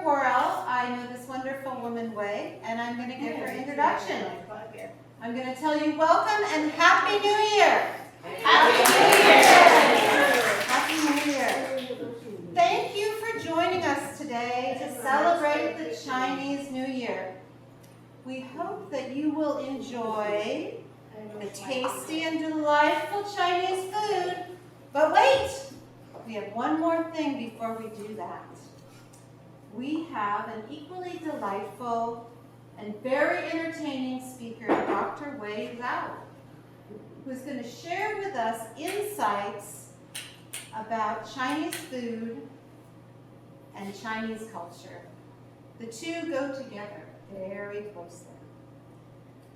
Worrell. I know this wonderful woman, Wei, and I'm going to give her introduction. I'm going to tell you welcome and Happy New Year. Happy New Year. Happy New Year. Thank you for joining us today to celebrate the Chinese New Year. We hope that you will enjoy the tasty and delightful Chinese food. But wait, we have one more thing before we do that. We have an equally delightful and very entertaining speaker, Dr. Wei Zhao, who's going to share with us insights about Chinese food and Chinese culture. The two go together very closely.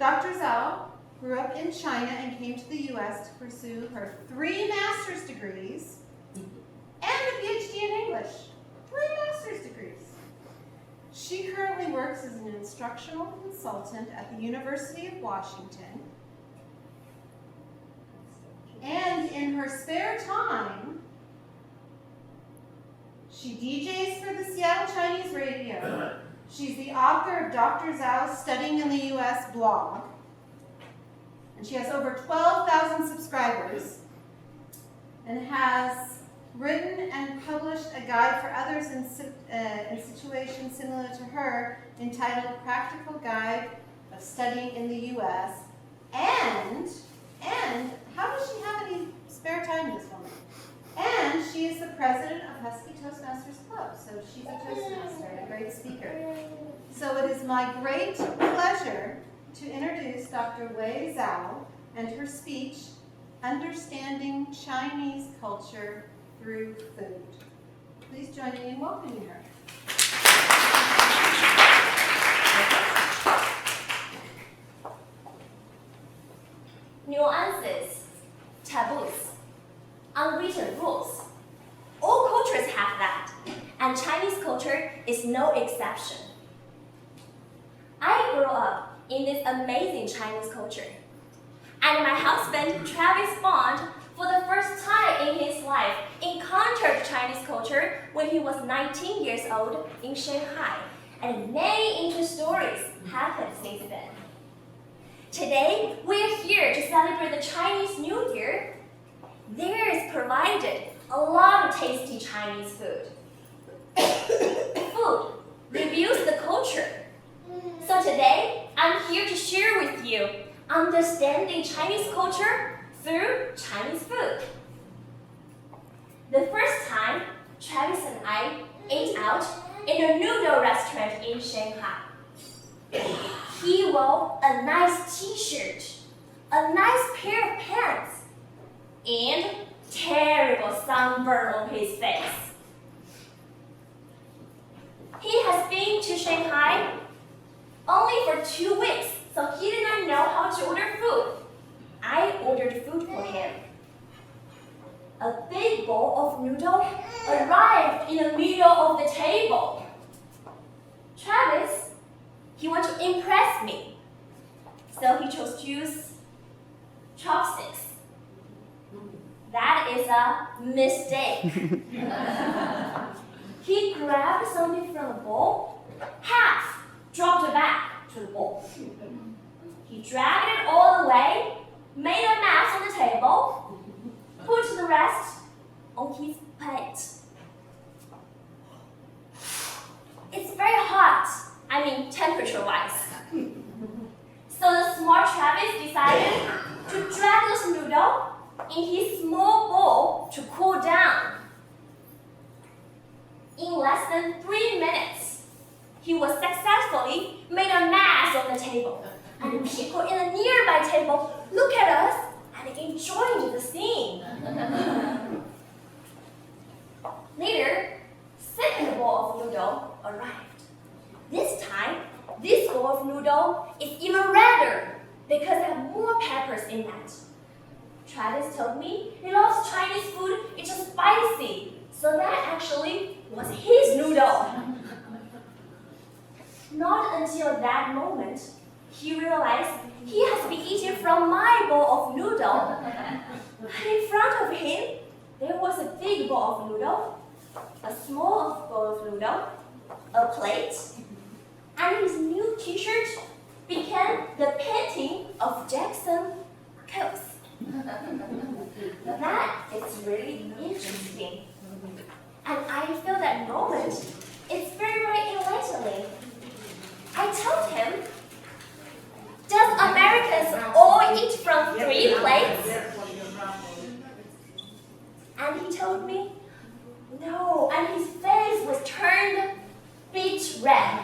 Dr. Zhao grew up in China and came to the U.S. to pursue her 3 master's degrees and a PhD in English. 3 master's degrees. She currently works as an instructional consultant at the University of Washington. And in her spare time, she DJs for the Seattle Chinese Radio. She's the author of Dr. Zhao's Studying in the U.S. blog. And she has over 12,000 subscribers and has written and published a guide for others in situations similar to her entitled Practical Guide of Studying in the U.S. And how does she have any spare time, this woman? And she is the president of Husky Toastmasters Club, so she's a Toastmaster and a great speaker. So it is my great pleasure to introduce Dr. Wei Zhao and her speech, Understanding Chinese Culture Through Food. Please join me in welcoming her. Nuances, taboos, unwritten rules. All cultures have that, and Chinese culture is no exception. I grew up in this amazing Chinese culture, and my husband, Travis Bond, for the first time in his life, encountered Chinese culture when he was 19 years old in Shanghai, and many interesting stories happened since then. Today, we're here to celebrate the Chinese New Year. There is provided a lot of tasty Chinese food. Food reveals the culture. So today, I'm here to share with you understanding Chinese culture through Chinese food. The first time, Travis and I ate out in a noodle restaurant in Shanghai. He wore a nice t-shirt, a nice pair of pants, and terrible sunburn on his face. He has been to Shanghai only for 2 weeks, so he did not know how to order food. I ordered food for him. A big bowl of noodle arrived in the middle of the table. Travis, he wanted to impress me, so he chose to use chopsticks. That is a mistake. He grabbed something from the bowl, half dropped it back to the bowl. He dragged it all the way, made a mess on the table, put the rest on his plate. It's very hot, temperature-wise. So the smart Travis decided to drag this noodle in his small bowl to cool down. In less than 3 minutes, he was successfully made a mess on the table. And the people in the nearby table look at us and enjoying the scene. Later, second bowl of noodle arrived. This time, this bowl of noodle is even redder because there are more peppers in it. Travis told me he loves Chinese food, it's just spicy. So that actually was his noodle. Not until that moment, he realized he has been eating from my bowl of noodle. And in front of him, there was a big bowl of noodle, a small bowl of noodle, a plate, and his new t-shirt became the painting of Jackson Coast. That is really interesting. And I feel that moment is very, very enlightening. I told him, does Americans all eat from 3 plates? And he told me, no, and his face was turned beet red.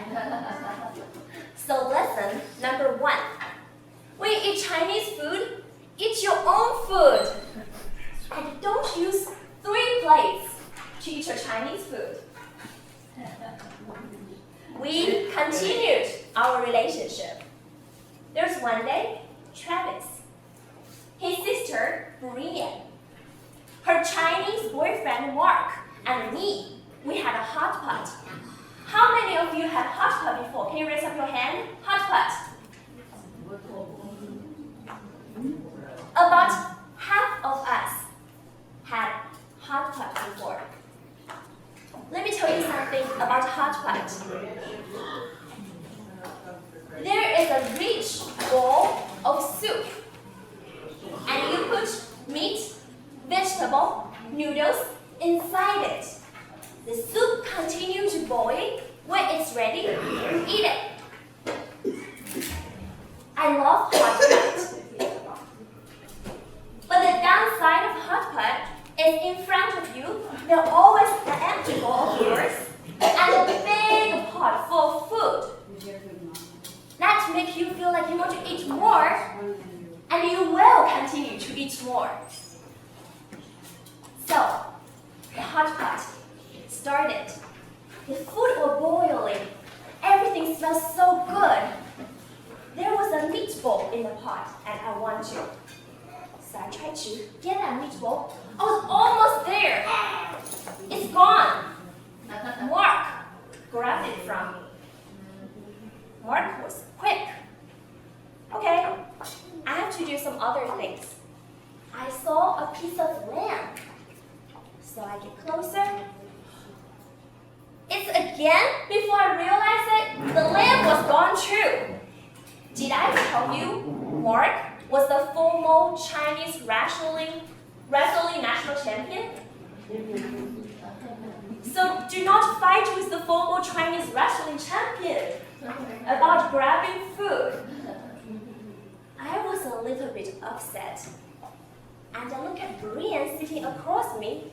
So lesson number 1, when you eat Chinese food, eat your own food. And don't use 3 plates to eat your Chinese food. We continued our relationship. There's one day, Travis, his sister, Brian, her Chinese boyfriend, Mark, and me, we had a hot pot. How many of you had hot pot before? Can you raise up your hand? Hot pot. About half of us had hot pot before. Let me tell you something about hot pot. There is a rich bowl of soup, and you put meat, vegetable, noodles inside it. The soup continues to boil. When it's ready, eat it. I love hot pot. But the downside of hot pot is in front of you, there's always an empty bowl of yours and a big pot full of food. That makes you feel like you want to eat more, and you will continue to eat more. So, the hot pot started. The food was boiling. Everything smelled so good. There was a meatball in the pot, and I want to. So I tried to get that meatball. I was almost there. It's gone. Mark grabbed it from me. Mark was quick. Okay, I have to do some other things. I saw a piece of lamb. So I get closer. It's again, before I realized it, the lamb was gone too. Did I tell you Mark was the former Chinese wrestling national champion? So do not fight with the former Chinese wrestling champion about grabbing food. I was a little bit upset. And I look at Brian sitting across me.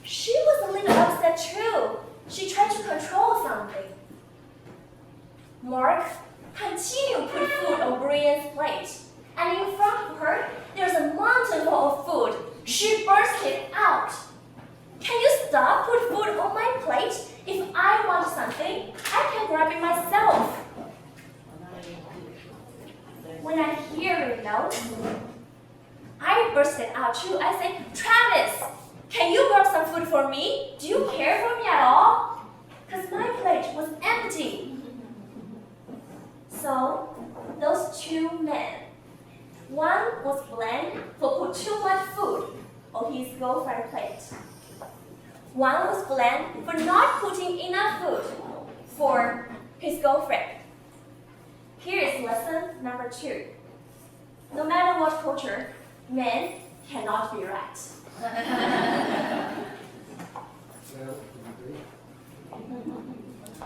She was a little upset too. She tried to control something. Mark continued to put food on Brian's plate. And in front of her, there's a mountain full of food. She bursted out. Can you stop put food on my plate? If I want something, I can grab it myself. When I hear it note, I bursted out too. I said, Travis, can you grab some food for me? Do you care for me at all? Because my plate was empty. So, those 2 men, one was blamed for put too much food on his girlfriend's plate. One was blamed for not putting enough food for his girlfriend. Here is lesson number 2. No matter what culture, men cannot be right.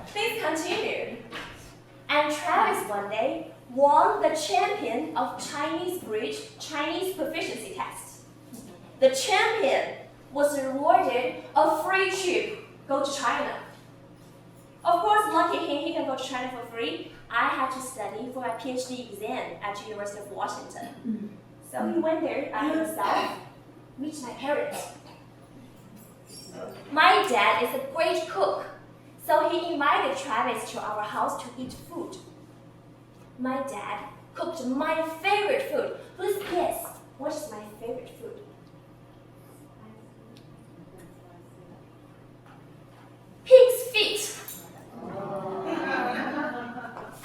Things continued. And Travis one day won the champion of Chinese Bridge Chinese proficiency test. The champion was rewarded a free trip go to China. Of course, lucky him, he can go to China for free. I had to study for my PhD exam at University of Washington. So he went there by himself, meet my parents. My dad is a great cook, so he invited Travis to our house to eat food. My dad cooked my favorite food. Please guess, what is my favorite food? Pig's feet.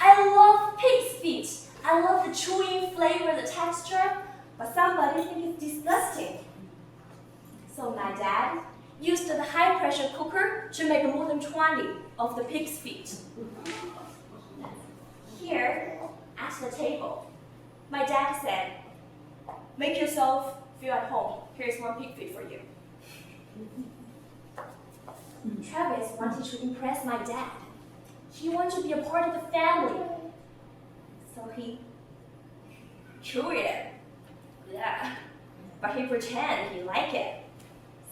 I love pig's feet. I love the chewing flavor, the texture, but somebody thinks it's disgusting. So my dad used the high-pressure cooker to make more than 20 of the pig's feet. Here, at the table, my dad said, "Make yourself feel at home. Here's one pig feet for you." Travis wanted to impress my dad. He wanted to be a part of the family. So he chewed it. Yeah. But he pretended he liked it.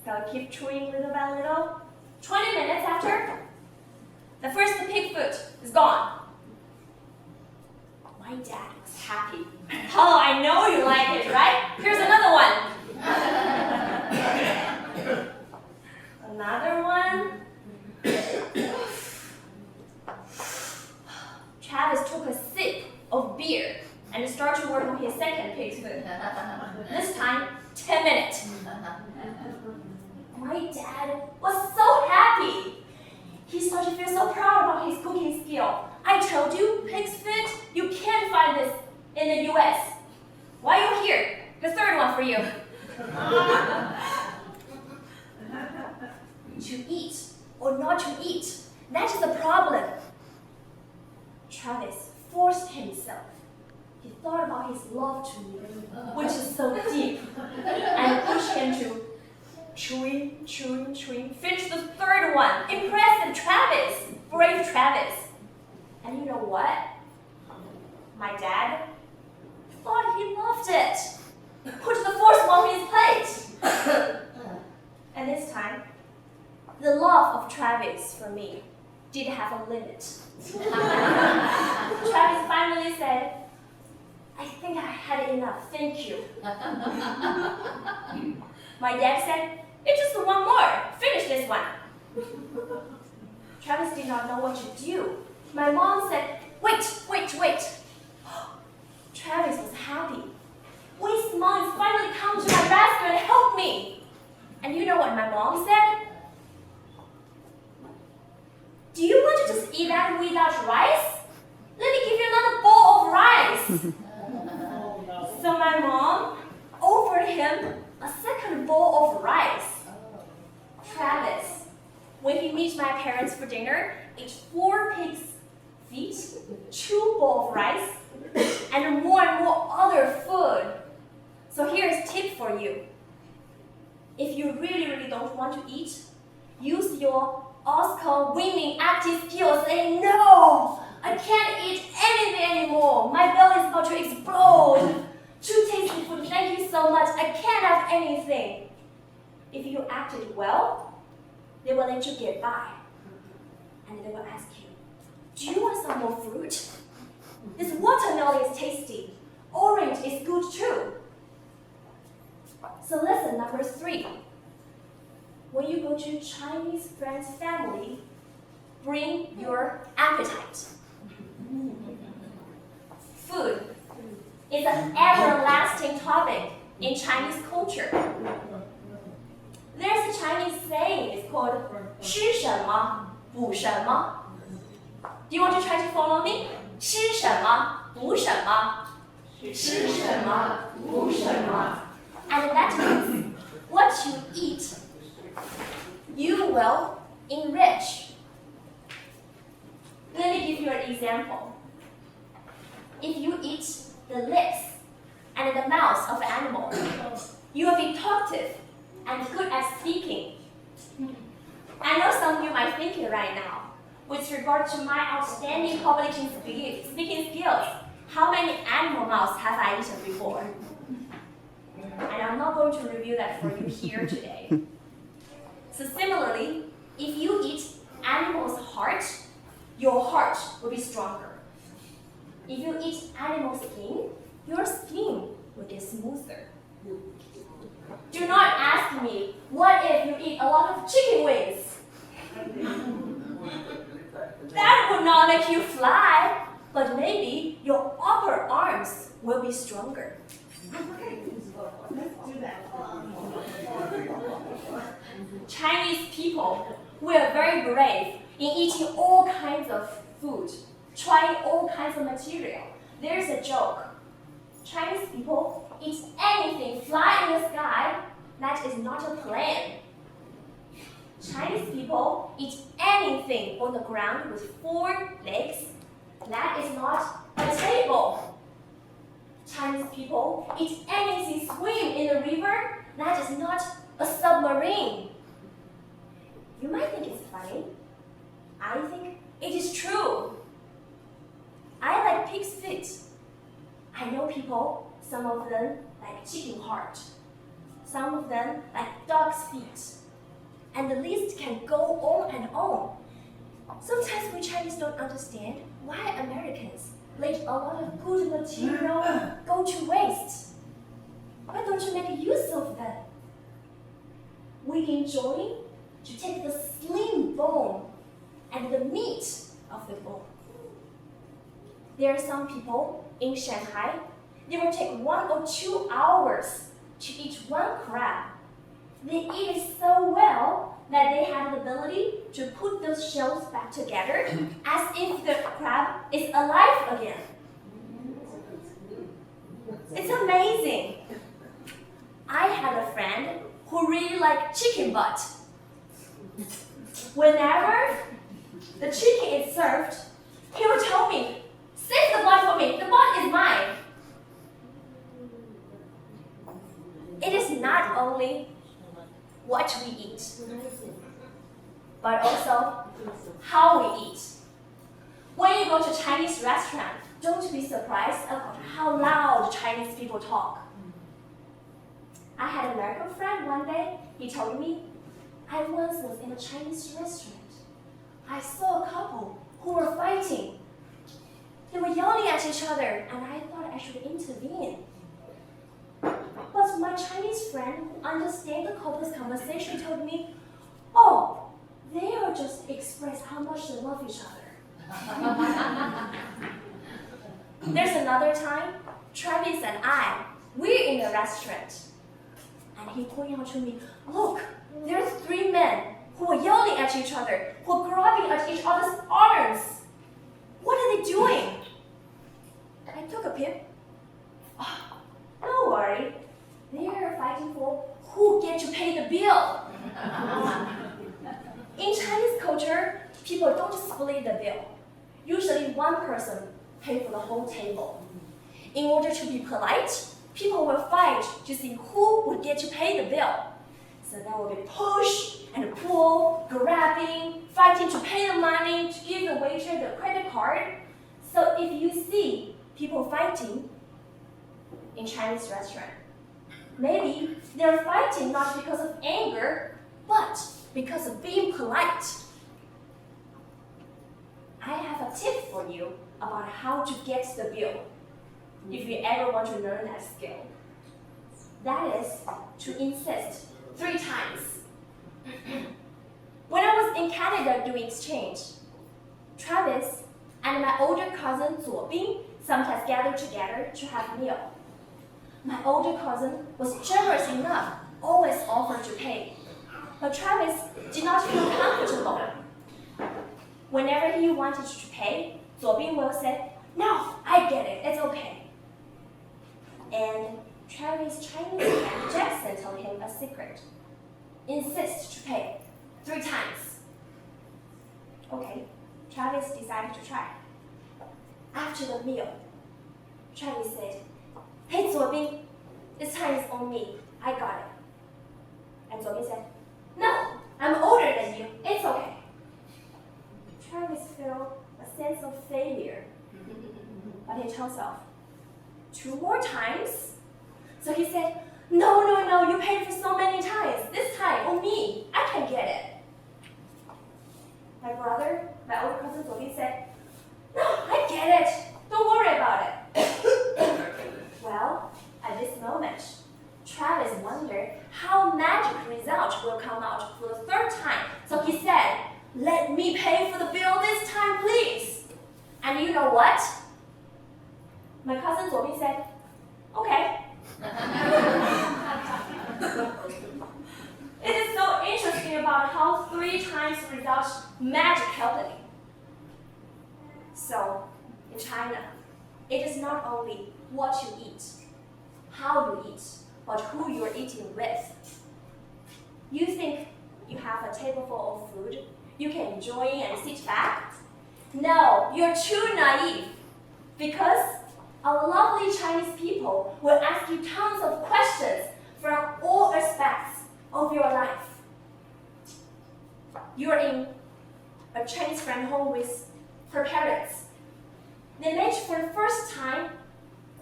So he kept chewing little by little. 20 minutes after, the first pig foot is gone. My dad was happy. "Oh, I know you like it, right? Here's another one." Another one. Travis took a sip of beer and started to work on his second pig's foot. This time, 10 minutes. My dad was so happy. He started to feel so proud about his cooking skill. "I told you, pig's foot, you can't find this in the US. Why are you here? The third one for you." To eat or not to eat, that is the problem. Travis forced himself. He thought about his love to me, which is so deep, and pushed him to chewing, finish the third one. Impressive Travis, brave Travis. And you know what? My dad thought he loved it. Put the fourth one on his plate. And this time, the love of Travis for me did have a limit. Travis finally said, "I think I had enough, thank you." My dad said, "It's just one more, finish this one." Travis did not know what to do. My mom said, wait. Travis was happy. "Waste months finally come to my rescue and help me." And you know what my mom said? "Do you want to just eat that without rice? Let me give you another bowl of rice." So my mom offered him a second bowl of rice. Travis, when he meets my parents for dinner, ate 4 pig's feet, 2 bowls of rice, and more other food. So here's a tip for you. If you really don't want to eat, use your Oscar winning acting skills. Say, "No, I can't eat anything anymore. My belly is about to explode. Too tasty food, thank you so much. I can't have anything." If you acted well, they will let you get by. And they will ask you, "Do you want some more fruit? This watermelon is tasty. Orange is good too." So lesson number 3. When you go to Chinese friend's family, bring your appetite. Food is an everlasting topic in Chinese culture. There's a Chinese saying, it's called 吃什么补什么. Do you want to try to follow me? 吃什么补什么. 吃什么补什么. And that means what you eat, you will enrich. Let me give you an example. If you eat the lips and the mouth of an animal, you will be talkative and good at speaking. I know some of you might think it right now, with regard to my outstanding public speaking skills, how many animal mouths have I eaten before? And I'm not going to review that for you here today. So similarly, if you eat animal's heart, your heart will be stronger. If you eat animal skin, your skin will be smoother. Do not ask me, what if you eat a lot of chicken wings? That would not make you fly, but maybe your upper arms will be stronger. Chinese people, we are very brave in eating all kinds of food, trying all kinds of material. There's a joke. Chinese people eat anything fly in the sky that is not a plane. Chinese people eat anything on the ground with 4 legs. That is not a table. Chinese people eat anything swim in the river. That is not a submarine. You might think it's funny. I think it is true. I like pig's feet. I know people, some of them like chicken heart. Some of them like dog's feet. And the list can go on and on. Sometimes we Chinese don't understand why Americans let a lot of good material go to waste. Why don't you make use of them? We enjoy to take the slim bone and the meat of the bone. There are some people in Shanghai, they will take 1 or 2 hours to eat one crab. They eat it so well that they have the ability to put those shells back together as if the crab is alive again. It's amazing. I had a friend who really liked chicken butt. Whenever the chicken is served, he would tell me, "Save the butt for me, the butt is mine." It is not only what we eat, but also how we eat. When you go to a Chinese restaurant, don't be surprised about how loud Chinese people talk. I had an American friend one day, he told me, "I once was in a Chinese restaurant. I saw a couple who were fighting. They were yelling at each other, and I thought I should intervene. But my Chinese friend who understands the couple's conversation told me, oh, they are just express how much they love each other." There's another time, Travis and I, we're in a restaurant. And he pointed out to me, "Look, there are 3 men who are yelling at each other, who are grabbing at each other's arms. What are they doing?" I took a peep. "Oh, don't worry. They are fighting for who gets to pay the bill." In Chinese culture, people don't split the bill. Usually one person pays for the whole table. In order to be polite, people will fight to see who would get to pay the bill. So there will be push and pull, grabbing, fighting to pay the money, to give the waiter the credit card. So if you see people fighting in Chinese restaurant, maybe they're fighting not because of anger, but because of being polite. I have a tip for you about how to get the bill, if you ever want to learn that skill. That is to insist 3 times. When I was in Canada doing exchange, Travis and my older cousin Zuobing sometimes gathered together to have a meal. My older cousin was generous enough, always offered to pay. But Travis did not feel comfortable. Whenever he wanted to pay, Zuobing will say, "No, I get it, it's okay." And Travis' Chinese friend Jackson told him a secret. Insist to pay 3 times. Okay, Travis decided to try. After the meal, Travis said, "Hey Zuobing, this time is on me, I got it." And Zuobing said, "No, I'm older than you, it's okay." Travis felt a sense of failure, but he told himself, 2 more times? So he said, No, you paid for so many times. This time, on me, I can get it." My brother, my older cousin Zuobing said, "No, I get it. Don't worry about it." Well, at this moment, Travis wondered how magic result will come out for the 3rd time. So he said, "Let me pay for the bill this time, please." And you know what? My cousin Zuobing said, "Okay." It is so interesting about how 3 times results magically. So, in China, it is not only what you eat, how you eat, but who you are eating with. You think you have a table full of food, you can enjoy and sit back? No, you're too naive. Because our lovely Chinese people will ask you tons of questions from all aspects of your life. You're in a Chinese friend home with her parents. They met you for the first time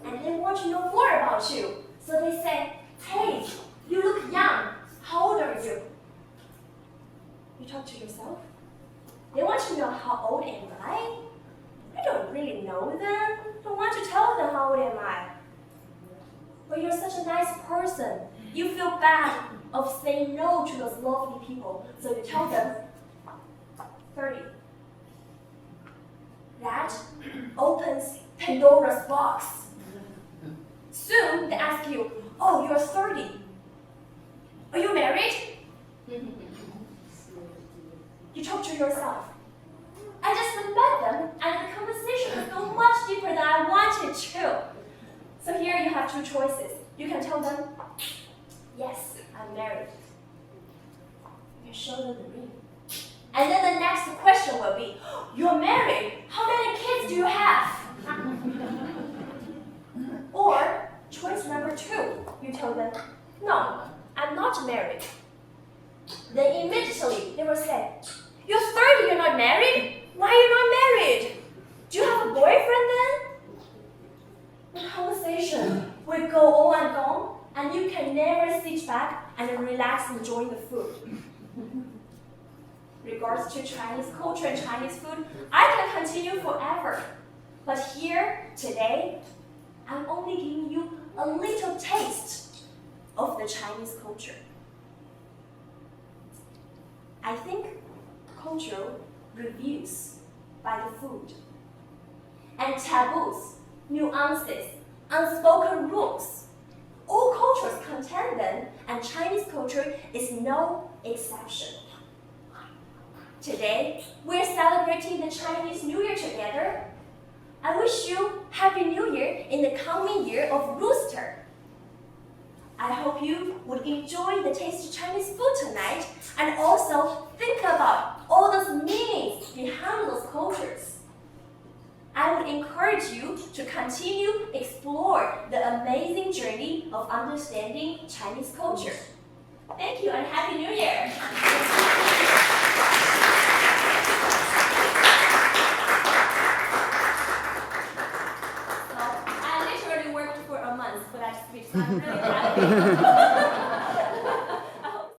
and they want to know more about you. So they say, hey, you look young. How old are you? You talk to yourself. They want to know how old am I? I don't really know them. Don't want to tell them how old am I. But you're such a nice person. You feel bad of saying no to those lovely people. So you tell them 30. That opens Pandora's box. Soon they ask you, oh, you're 30. Are you married? You talk to yourself. I just met them and the conversation is so much deeper than I wanted to. So here you have two choices. You can tell them, yes, I'm married. You can show them the ring. And then the next question will be, you're married, how many kids do you have? Or choice number 2, you tell them, no, I'm not married. Then immediately they will say, you're 30, you're not married? Why are you not married? Do you have a boyfriend then? The conversation will go on and on, and you can never sit back and relax enjoying the food. Regards to Chinese culture and Chinese food, I can continue forever. But here, today, I'm only giving you a little taste of the Chinese culture. I think culture reveals by the food. And taboos, nuances, unspoken rules. All cultures contain them, and Chinese culture is no exception. Today, we're celebrating the Chinese New Year together. I wish you Happy New Year in the coming year of Rooster. I hope you would enjoy the tasty Chinese food tonight and also think about all those meanings behind those cultures. I would encourage you to continue explore the amazing journey of understanding Chinese culture. Thank you and Happy New Year!